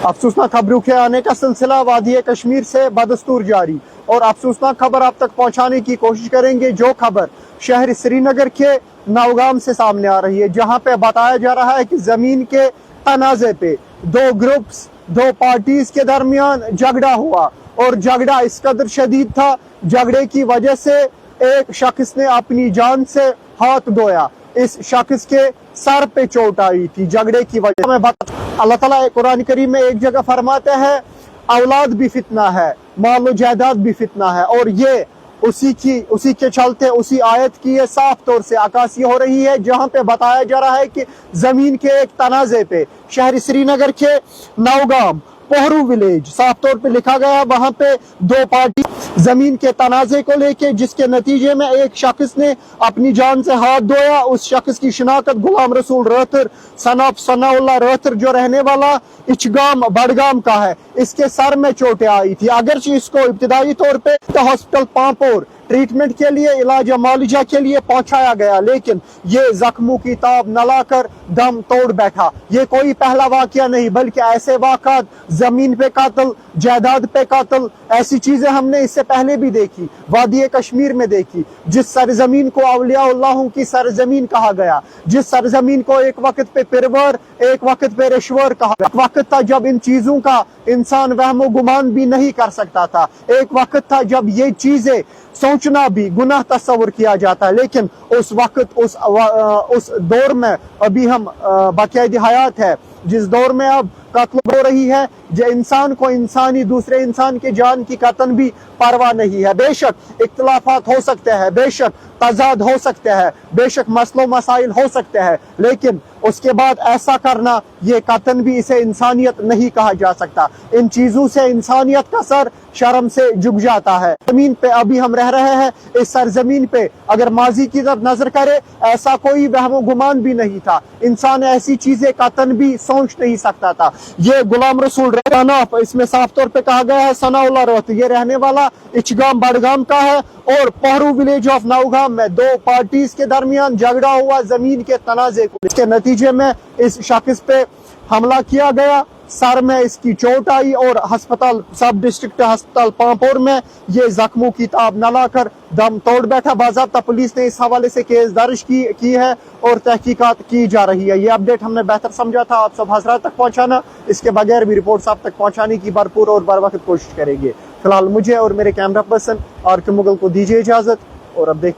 अफसोसनाक खबरों के आने का सिलसिला वादी कश्मीर से बदस्तूर जारी और अफसोसनाक खबर आप तक पहुंचाने की कोशिश करेंगे। जो खबर शहर श्रीनगर के नौगाम से सामने आ रही है, जहां पे बताया जा रहा है कि जमीन के तनाजे पे दो ग्रुप्स, दो पार्टीज के दरमियान झगड़ा हुआ और झगड़ा इस कदर शदीद था, झगड़े की वजह से एक शख्स ने अपनी जान से हाथ धोया। इस शख्स के सर पे चोट आई थी झगड़े की वजह में। अल्लाह ताला कुरान करीम में एक जगह फरमाते हैं, औलाद भी फितना है, माल जायदाद भी फितना है, और ये उसी के चलते उसी आयत की ये साफ तौर से अक्कासी हो रही है, जहां पे बताया जा रहा है कि जमीन के एक तनाजे पे शहर श्रीनगर के नौगाम पोहरू विलेज साफ तौर पे लिखा गया, वहां पे दो पार्टी जमीन के तनाजे को लेके, जिसके नतीजे में एक शख्स ने अपनी जान से हाथ धोया। उस शख्स की शिनाख्त गुलाम रसूल रहतर सनाफ सनाउल्लाह रहतर, जो रहने वाला इचगाम बड़गाम का है, इसके सर में चोटें आई थी। अगरचे इसको इब्तिदाई तौर पे हॉस्पिटल पांपोर ट्रीटमेंट के लिए, इलाज मालिजा के लिए पहुंचाया गया, लेकिन ये जख्मों की ताब न लाकर दम तोड़ बैठा। ये कोई पहला वाकया नहीं, बल्कि ऐसे वाक़ात, जमीन पे कातल, जायदाद पे कातल, ऐसी चीजें हमने इससे पहले भी देखी, वादी कश्मीर में देखी। जिस सरजमीन को औलियाउल्लाह की सरजमीन कहा गया, जिस सरजमीन को एक वक्त पे पिरवर, एक वक्त पे रिश्वर कहा गया, वक्त था जब इन चीजों का इंसान वहमो गुमान भी नहीं कर सकता था, एक वक्त था जब ये चीजें सोचना भी गुनाह तस्वुर किया जाता है। लेकिन उस वक्त उस दौर में अभी हम बाकायदा हयात है, जिस दौर में अब कत्ल हो रही है, जो इंसान को इंसानी दूसरे इंसान की जान की कतन भी परवाह नहीं है। बेशक इख्तिलाफात हो सकते हैं, बेशक तजाद हो सकते हैं, बेशक मसलो मसाइल हो सकते हैं, लेकिन उसके बाद ऐसा करना, ये कतन भी इसे इंसानियत नहीं कहा जा सकता। इन चीजों से इंसानियत का सर शर्म से झुक जाता है। जमीन पे अभी हम रह रहे हैं, इस सरजमीन पे अगर माजी की तरफ नजर करे, ऐसा कोई वहमो गुमान भी नहीं था, इंसान ऐसी चीजें कतन भी सोच नहीं सकता था। ये गुलाम रसूल रहना, इसमें साफ तौर पे कहा गया है सनाउल्लाह रहतर, ये रहने वाला इचगाम बड़गाम का है, और पोहरू विलेज ऑफ नौगाम में दो पार्टीज के दरमियान झगड़ा हुआ जमीन के तनाजे को। इसके नतीजे में इस शख्स पे हमला किया गया, सर में इसकी चोट आई और अस्पताल सब डिस्ट्रिक्ट अस्पताल पांपोर में ये जख्मों की ताब न लाकर दम तोड़ बैठा। बाज़ाब्ता पुलिस ने इस हवाले से केस दर्ज की है और तहकीकात की जा रही है। ये अपडेट हमने बेहतर समझा था आप सब हज़रात तक पहुंचाना, इसके बगैर भी रिपोर्ट्स आप तक पहुंचाने की भरपूर और बर वक्त कोशिश करेंगे। फिलहाल मुझे और मेरे कैमरा पर्सन आर के मुगल को दीजिए इजाजत, और अब देख